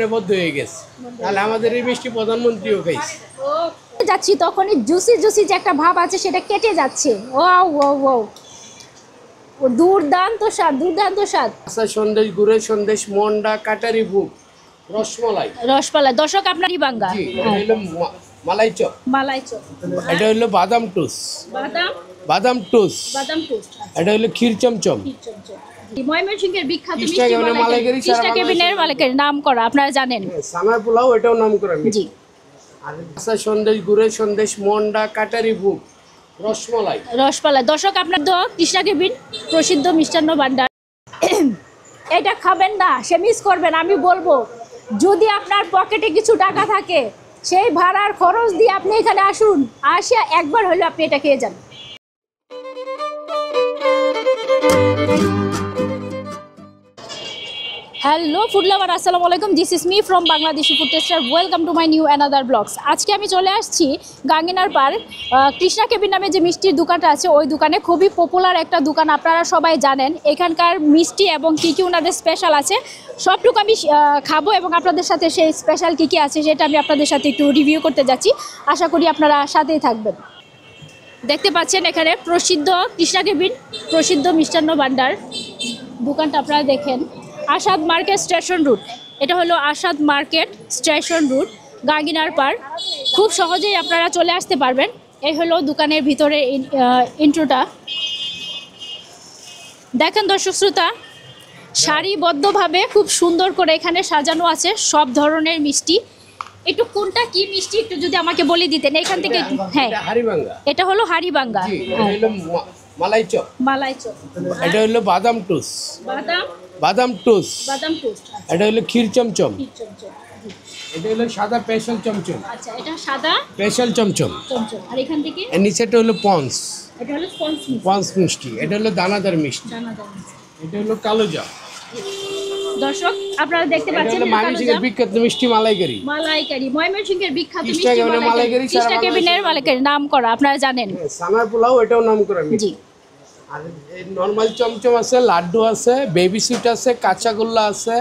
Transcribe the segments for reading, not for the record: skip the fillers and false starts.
বন্ধ হয়ে গেছে, তাহলে আমাদের এই মিষ্টি প্রধানমন্ত্রীও খাইছে। যাচ্ছি তখনই জুসি জুসি যে একটা ভাব আছে সেটা কেটে যাচ্ছে। ওয়াও ওয়াও ওয়াও, দুর্দান্ত স্বাদ, দুর্দান্ত স্বাদ। আচ্ছা, সন্দেশ, গুড়ের সন্দেশ, মন্ডা, কাটারি ভোগ, রসমালাই, রসমালাই। দর্শক আপনার বাঙ্গা, এটা হলো মালাই চপ, মালাই চপ, এটা হলো বাদাম টোস, বাদাম বাদাম টোস, বাদাম টোস্ট, এটা হলো ক্ষীর চমচম। ময়মনসিংহের বিখ্যাত কৃষ্ণা মিষ্টি কেবিনের মালাইকারি, কৃষ্ণা কেবিনের মালাইকারি নাম করা, আপনারা জানেন। সানার পোলাও, এটাও নাম করা। জি। আচ্ছা, সন্দেশ, গুড়ের সন্দেশ, মন্ডা, কাটারি ভোগ, রসমালাই, রসমালাই। দর্শক আপনার তো কৃষ্ণা কেবিন প্রসিদ্ধ মিষ্টান্ন ভান্ডার। এটা খাবেন না, সে মিস করবেন। আমি বলবো, যদি আপনার পকেটে কিছু টাকা থাকে, সেই ভাড়ার খরচ দিয়ে আপনি এখানে আসুন, আসিয়া একবার হলে আপনি এটা খেয়ে যান। হ্যালো ফুড লাভার, আসসালামু আলাইকুম। This is me from Bangladeshi food taster. Welcome to my new another blogs. আজকে আমি চলে আসছি গাঙ্গিনার পার কৃষ্ণা কেবিন নামে যে মিষ্টির দোকানটা আছে, ওই দোকানে। খুবই পপুলার একটা দোকান, আপনারা সবাই জানেন। এখানকার মিষ্টি এবং কী কী ওনাদের স্পেশাল আছে সবটুকু আমি খাবো, এবং আপনাদের সাথে সেই স্পেশাল কী কী আছে সেটা আমি আপনাদের সাথে একটু রিভিউ করতে যাচ্ছি। আশা করি আপনারা সাথেই থাকবেন। দেখতে পাচ্ছেন এখানে প্রসিদ্ধ কৃষ্ণা কেবিন প্রসিদ্ধ মিষ্টান্ন ভান্ডার দোকানটা, আপনারা দেখেন। আসাদ মার্কেট স্টেশন রুট, এটা হলো আসাদ মার্কেট স্টেশন রুট, গাঙ্গিনার পার। খুব সহজেই আপনারা চলে আসতে পারবেন। এই হলো দোকানের ভিতরে ইন্ট্রোটা। দেখেন দর্শক শ্রোতা, সারিবদ্ধভাবে খুব সুন্দর করে এখানে সাজানো আছে সব ধরনের মিষ্টি। একটু কোনটা কি মিষ্টি একটু যদি আমাকে বলে দিতেন এখান থেকে। হ্যাঁ, এটা হলো হাড়িভাঙ্গা, মালাই চপ, মালাই চপ, এটা হলো বাদাম টোস, বাদাম বাদাম টোস, বাদাম টোস্ট, এটা হলো ক্ষীর চমচম, চমচম। এটা হলো সাদা স্পেশাল চমচম। আচ্ছা, এটা সাদা স্পেশাল চমচম। চমচম। আর এখান থেকে এর নিচেটা হলো পন্স, এটা হলো স্পঞ্জ মিষ্টি, পন্স মিষ্টি। এটা হলো দানাদার মিষ্টি, দানাদার মিষ্টি। এটা হলো কালো জাম। দর্শক আপনারা দেখতে এটা পাচ্ছেন হলো ময়মনসিংহের বিখ্যাত মিষ্টি মালাইকারি, মালাইকারি। ময়মনসিংহের বিখ্যাত কৃষ্ণা মিষ্টি কেবিনের মালাইকারি, কৃষ্ণা কেবিনের মালাইকারি নাম করা, আপনারা জানেন। সানার পোলাও, এটাও নাম করা। জি। আর এই নর্মাল চমচম আছে, লাড্ডু আছে, বেবি সুইট আছে, কাঁচাগোল্লা আছে,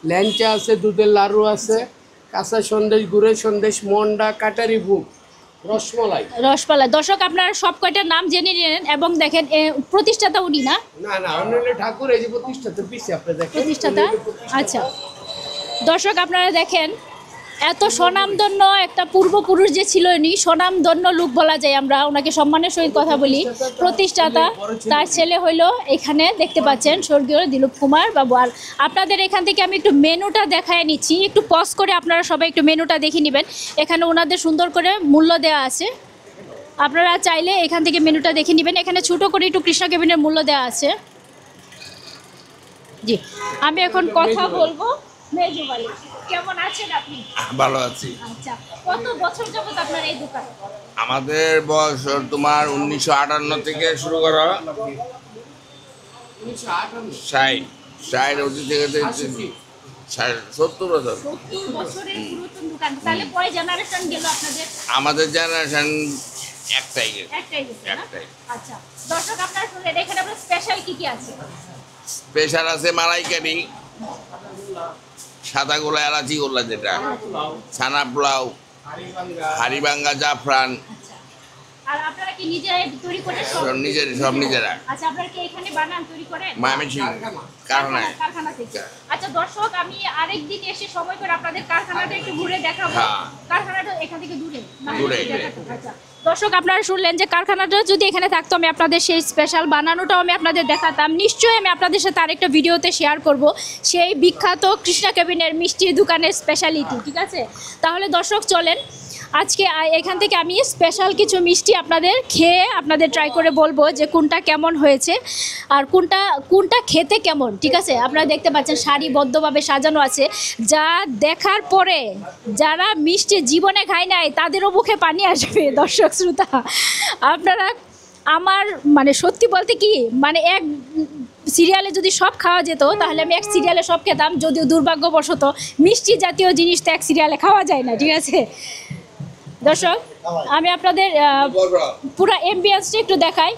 ল্যাংচা আছে, দুধের লাড়ু আছে, কাঁচা সন্দেশ, গুড়ের সন্দেশ, মন্ডা, কাটারি ভোগ, রসমালাই, রসমালাই। দর্শক আপনারা সব কয়টার নাম জেনে নিলেন, এবং দেখেন প্রতিষ্ঠাতা উনি না? না অন্য ঠাকুর, এই যে প্রতিষ্ঠাতা পিছে আপনি দেখেন প্রতিষ্ঠাতা। আচ্ছা দর্শক আপনারা দেখেন, এত স্বনামধন্য একটা পূর্বপুরুষ যে ছিল, উনি স্বনামধন্য লোক বলা যায়, আমরা ওনাকে সম্মানের সহিত কথা বলি। প্রতিষ্ঠাতা, তার ছেলে হইলো এখানে দেখতে পাচ্ছেন স্বর্গীয় দিলীপ কুমার বাবু। আর আপনাদের এখান থেকে আমি একটু মেনুটা দেখায় নিচ্ছি, একটু পজ করে আপনারা সবাই একটু মেনুটা দেখে নেবেন। এখানে ওনাদের সুন্দর করে মূল্য দেওয়া আছে, আপনারা চাইলে এখান থেকে মেনুটা দেখে নেবেন। এখানে ছোটো করে একটু কৃষ্ণা কেবিনের মূল্য দেওয়া আছে। জি, আমি এখন কথা বলবো। মেজু আলী, কেমন আছেন আপনি? ভালো আছি। আচ্ছা, কত বছর যাবত আপনার এই দোকান? আমাদের বয়স তোমার 1958 থেকে শুরু করা, 60 অতি থেকে 70 বছর। 70 বছরের পুরাতন দোকান। তাহলে কয় জেনারেশন গেল আপনাদের? আমাদের জেনারেশন একটাই গেছে। একটাই গেছে না? একটাই। আচ্ছা দর্শক আপনারা শুনলেন, এখানে আপনার স্পেশাল কি কি আছে? স্পেশাল আছে মালাইকারি, সাদা গোলা, এলাচি গোলা, যেটা ছানা পোলাও, হাড়িভাঙ্গা, জাফরান। আচ্ছা, আর আপনারা কি নিজেরাই তৈরি করে সব? সব নিজেরা। আচ্ছা, আপনারা কি এখানে বানান, তৈরি করেন? ময়মনসিংহ কারখানায়। কারখানা থেকে। আচ্ছা দর্শক, আমি আরেকদিন এসে সময় করে আপনাদের কারখানাটা একটু ঘুরে দেখাবো। হ্যাঁ। কারখানাটা এখান থেকে দূরে? দূরে। আচ্ছা দর্শক আপনারা শুনলেন যে কারখানাটা যদি এখানে থাকতো, আমি আপনাদের সেই স্পেশাল বানানোটাও আমি আপনাদের দেখাতাম। নিশ্চয়ই আমি আপনাদের সাথে আরেকটা ভিডিওতে শেয়ার করব সেই বিখ্যাত কৃষ্ণা কেবিনের মিষ্টির দোকানের স্পেশালিটি। ঠিক আছে, তাহলে দর্শক চলেন, আজকে এখান থেকে আমি স্পেশাল কিছু মিষ্টি আপনাদের খেয়ে আপনাদের ট্রাই করে বলবো যে কোনটা কেমন হয়েছে আর কোনটা খেতে কেমন। ঠিক আছে, আপনারা দেখতে পাচ্ছেন সারিবদ্ধভাবে সাজানো আছে, যা দেখার পরে যারা মিষ্টি জীবনে খায় নাই তাদেরও মুখে পানি আসবে। দর্শক শ্রোতা, আপনারা আমার মানে সত্যি বলতে কি, মানে এক সিরিয়ালে যদি সব খাওয়া যেত তাহলে আমি এক সিরিয়ালে সব খেতাম। যদিও দুর্ভাগ্যবশত মিষ্টি জাতীয় জিনিস তো এক সিরিয়ালে খাওয়া যায় না। ঠিক আছে দর্শক, আমি আপনাদের পুরো এমবিয়েন্সটা একটু দেখাই।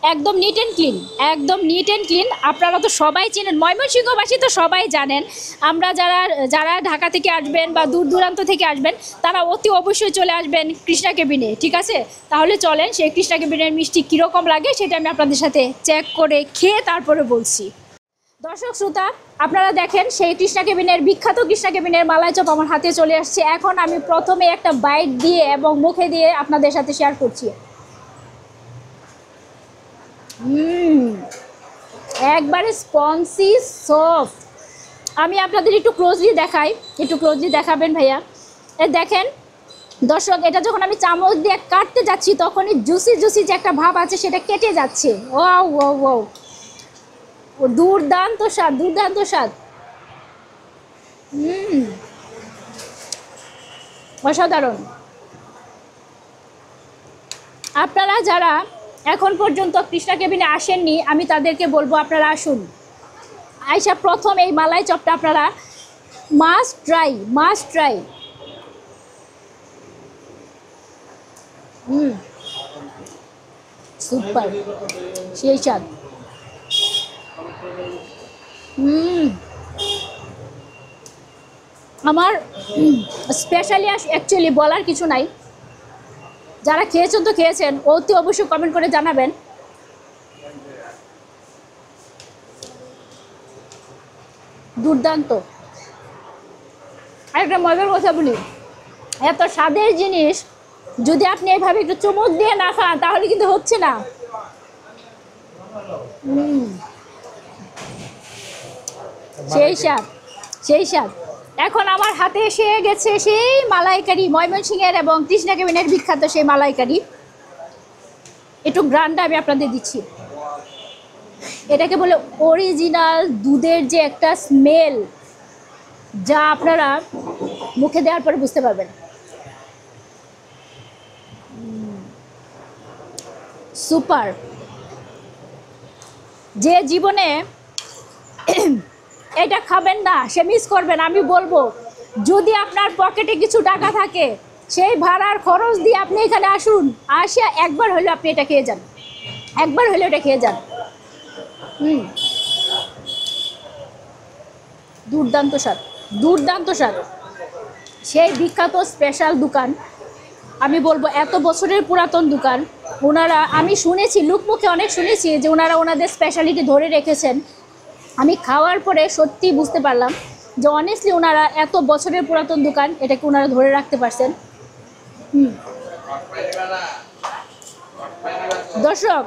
একদম নিট অ্যান্ড ক্লিন, একদম নিট অ্যান্ড ক্লিন। আপনারা তো সবাই চেনেন, ময়মনসিংহবাসী তো সবাই জানেন। আমরা যারা যারা ঢাকা থেকে আসবেন বা দূর দূরান্ত থেকে আসবেন, তারা অতি অবশ্যই চলে আসবেন কৃষ্ণা কেবিনে, ঠিক আছে? তাহলে চলেন সেই কৃষ্ণা কেবিনের মিষ্টি কীরকম লাগে সেটা আমি আপনাদের সাথে চেক করে খেয়ে তারপরে বলছি। দর্শক শ্রোতা, আপনারা দেখেন সেই কৃষ্ণা কেবিনের বিখ্যাত কৃষ্ণা কেবিনের মালাই চপ আমার হাতে চলে আসছে। এখন আমি প্রথমে একটা বাইট দিয়ে এবং মুখে দিয়ে আপনাদের সাথে শেয়ার করছি। একবারে স্পঞ্জি সফট। আমি আপনাদের একটু ক্লোজলি দেখাই, একটু ক্লোজলি দেখাবেন ভাইয়া। দেখেন দর্শক, এটা যখন আমি চামচ দিয়ে কাটতে যাচ্ছি তখনই জুসি জুসি যে একটা ভাব আছে সেটা কেটে যাচ্ছে। ওয়াও ওয়াও ওয়াও, দুর্দান্ত স্বাদ, দুর্দান্ত স্বাদ। অসাধারণ। আপনারা যারা এখন পর্যন্ত কৃষ্ণা কেবিনে আসেননি, আমি তাদেরকে বলবো আপনারা আসুন। আইসা প্রথম এই মালাই চপটা আপনারা must try, must try. Super, সেই স্বাদ। আমার স্পেশালি অ্যাকচুয়ালি বলার কিছু নাই। যারা খেয়েছেন তো খেয়েছেন, অতি অবশ্যই কমেন্ট করে জানাবেন। দুর্দান্ত। আরেকটা মজার কথা বলি, এত স্বাদের জিনিস যদি আপনি এইভাবে একটু চুমুক দিয়ে না খান তাহলে কিন্তু হচ্ছে না। সেই স্বাদ, সেই স্বাদ। এখন আমার হাতে এসে গেছে সেই মালাইকারি, ময়মনসিংহের এবং কৃষ্ণা কেবিনের বিখ্যাত সেই মালাইকারি। একটু গ্রানটা আমি আপনাদের দিচ্ছি। এটাকে বলে অরিজিনাল দুধের যে একটা স্মেল, যা আপনারা মুখে দেওয়ার পরে বুঝতে পারবেন। সুপার। যে জীবনে এটা খাবেন না সে মিস করবেন। আমি বলবো, যদি আপনার পকেটে কিছু টাকা থাকে, সেই ভাড়ার খরচ দিয়ে আপনি এখানে আসুন, আসিয়া একবার হলে আপনি এটা খেয়ে যান, একবার হলে এটা খেয়ে যান। দুর্দান্ত স্বাদ, দুর্দান্ত স্বাদ। সেই বিখ্যাত স্পেশাল দোকান, আমি বলবো এত বছরের পুরাতন দোকান। ওনারা, আমি শুনেছি, লোকমুখে অনেক শুনেছি যে ওনারা ওনাদের স্পেশালিটি ধরে রেখেছেন। আমি খাওয়ার পরে সত্যি বুঝতে পারলাম যে অনেস্টলি ওনারা এত বছরের পুরাতন দোকান, এটাকে ওনারা ধরে রাখতে পারছেন। দর্শক,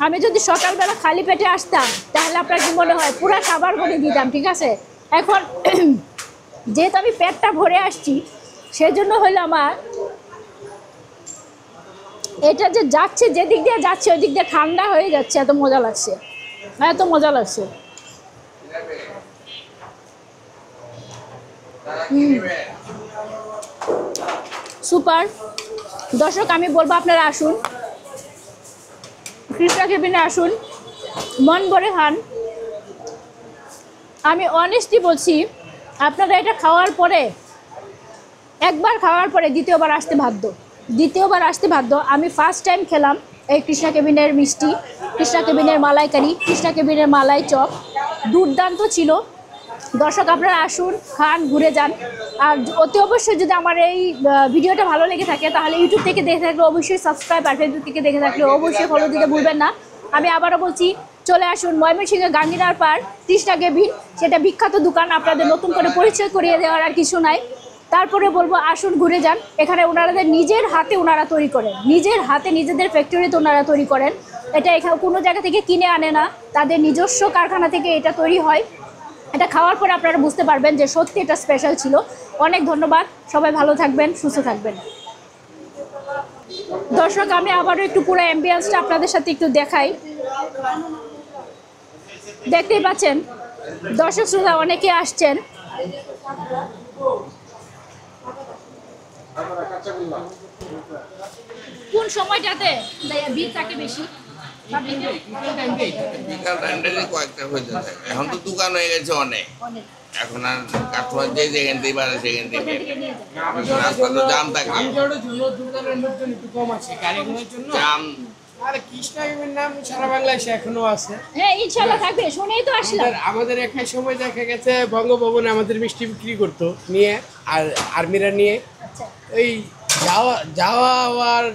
আমি যদি সকালবেলা খালি পেটে আসতাম তাহলে আপনার কি মনে হয় পুরা খাবার করে দিতাম, ঠিক আছে? এখন যেহেতু আমি পেটটা ভরে আসছি, সেজন্য হইলো আমার এটা যে যাচ্ছে, যেদিক দিয়ে যাচ্ছে ওই দিক দিয়ে ঠান্ডা হয়ে যাচ্ছে। এত মজা লাগছে, এত মজা লাগছে। সুপার। দর্শক, আমি বলবো আপনারা আসুন, কৃষ্ণা কেবিনে আসুন, মন ভরে খান। আমি অনেস্টলি বলছি, আপনারা এটা খাওয়ার পরে, একবার খাওয়ার পরে দ্বিতীয়বার আসতে বাধ্য, দ্বিতীয়বার আসতে বাধ্য। আমি ফার্স্ট টাইম খেলাম এই কৃষ্ণা কেবিনের মিষ্টি, কৃষ্ণা কেবিনের মালাইকারি, কৃষ্ণা কেবিনের মালাই চপ, দুর্দান্ত ছিল। দর্শক, আপনারা আসুন, খান, ঘুরে যান। আর অতি অবশ্যই যদি আমার এই ভিডিওটা ভালো লেগে থাকে তাহলে ইউটিউব থেকে দেখে থাকলে অবশ্যই সাবস্ক্রাইব, আর ফেসবুক থেকে দেখে থাকলে অবশ্যই ফলো দিতে ভুলবেন না। আমি আবারও বলছি, চলে আসুন ময়মনসিংহের গাঙ্গিনার পার কৃষ্ণা কেবিন, সেটা বিখ্যাত দোকান। আপনাদের নতুন করে পরিচয় করিয়ে দেওয়ার আর কিছু নাই। তারপরে বলবো আসুন, ঘুরে যান। এখানে ওনাদের নিজের হাতে ওনারা তৈরি করেন, নিজের হাতে নিজেদের ফ্যাক্টরিতে ওনারা তৈরি করেন। এটা এখানে কোনো জায়গা থেকে কিনে আনে না, তাদের নিজস্ব কারখানা থেকে এটা তৈরি হয়। এটা খাওয়ার পরে আপনারা বুঝতে পারবেন যে সত্যি এটা স্পেশাল ছিল। অনেক ধন্যবাদ, সবাই ভালো থাকবেন, সুস্থ থাকবেন। দর্শক, আমি আবারও একটু পুরো অ্যাম্বিয়েন্সটা আপনাদের সাথে একটু দেখাই। দেখতেই পাচ্ছেন দর্শক শ্রোতা অনেকে আসছেন। কোন সময়টাতে ভিড় থাকে বেশি? বিকাল টাইমটাতে কয়েকটা হয়ে যাচ্ছে। এখন তো দোকান হয়ে গেছে অনেক, এখন আর কাস্টমার যে যেখান থেকে পারে সেখান থেকে। রাস্তা তো জাম থাকে, জাম আর কৃষ্ণা কেবিনের নাম সারা বাংলাদেশে এখনো আছে। হ্যাঁ ইনশাল্লাহ থাকবে, শুনেই তো আসলাম। আমাদের একটা সময় দেখা গেছে বঙ্গভবনে আমাদের মিষ্টি বিক্রি করতো নিয়ে, আর আর্মিরা নিয়ে আচ্ছা, এই যাওয়া যাওয়া আর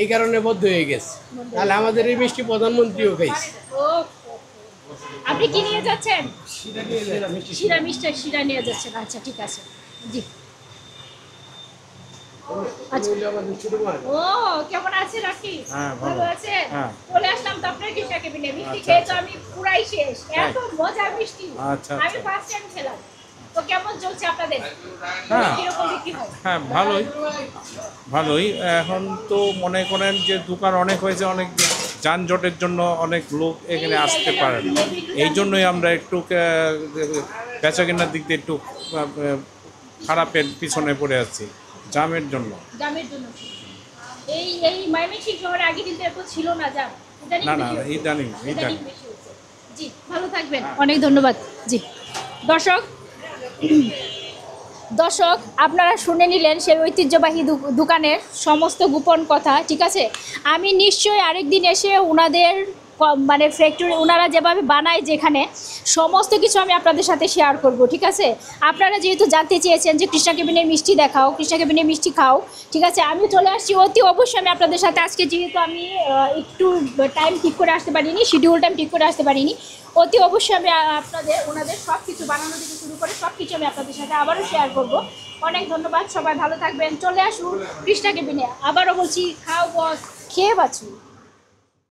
এই কারণে বদ্ধ হয়ে গেছে। তাহলে আমাদের এই মিষ্টি প্রধানমন্ত্রীও খাইছে। ও আপনি কি নিয়ে যাচ্ছেন? সেটা নিয়ে যায় মিষ্টি। শিরা মিষ্টি শিরা নিয়ে যাচ্ছেন, আচ্ছা ঠিক আছে জি। আচ্ছা। হলো আমাদের ছোট মাছ। ও কেমন আছেন আপনি? হ্যাঁ, ভালো। ভালো আছেন? হ্যাঁ। চলে আসলাম তো আপনার কৃষ্ণা কেবিনে, মিষ্টি আচ্ছা, খেয়ে তো আচ্ছা। আমি পুরাই শেষ, এত মজার মিষ্টি। আচ্ছা, আমি আচ্ছা। ফার্স্ট টাইম খেলাম। তো কেমন চলছে আপনাদের? হ্যাঁ। কিরকম বিক্রি হয়? হ্যাঁ ভালোই ভালোই। এখন তো মনে করেন যে দোকান অনেক হয়েছে, অনেক যানজটের জন্য অনেক লোক এখানে আসতে পারে না। এই জন্যই আমরা একটু বেচা কেনার দিক দিয়ে একটু খারাপের পিছনে পড়ে আছি জামের জন্য। জামের জন্য। এই এই ময়মনসিংহ শহরে আগে কিন্তু এত ছিল না জাম। ইদানিং না না বেশি হচ্ছে। ইদানিং ইদানিং বেশি হচ্ছে। জি ভালো থাকবেন, অনেক ধন্যবাদ। জি দর্শক আপনারা শুনে নিলেন সেই ঐতিহ্যবাহী দোকানের সমস্ত গোপন কথা, ঠিক আছে। আমি নিশ্চয়ই আরেকদিন এসে ওনাদের মানে ফ্যাক্টরি ওনারা যেভাবে বানায় যেখানে সমস্ত কিছু আমি আপনাদের সাথে শেয়ার করব, ঠিক আছে। আপনারা যেহেতু জানতে চেয়েছেন যে কৃষ্ণা কেবিনের মিষ্টি দেখাও, কৃষ্ণা কেবিনের মিষ্টি খাও, ঠিক আছে, আমি চলে আসছি অতি অবশ্যই। আমি আপনাদের সাথে আজকে যেহেতু আমি একটু টাইম ঠিক করে আসতে পারিনি, শিডিউল টাইম ঠিক করে আসতে পারিনি, অতি অবশ্যই আমি আপনাদের ওনাদের সব কিছু বানানো থেকে শুরু করে সব কিছু আমি আপনাদের সাথে আবারও শেয়ার করব। অনেক ধন্যবাদ, সবাই ভালো থাকবেন। চলে আসুন কৃষ্ণা কেবিনে, আবারও বলছি খাও বস, খেয়ে বাঁচুন।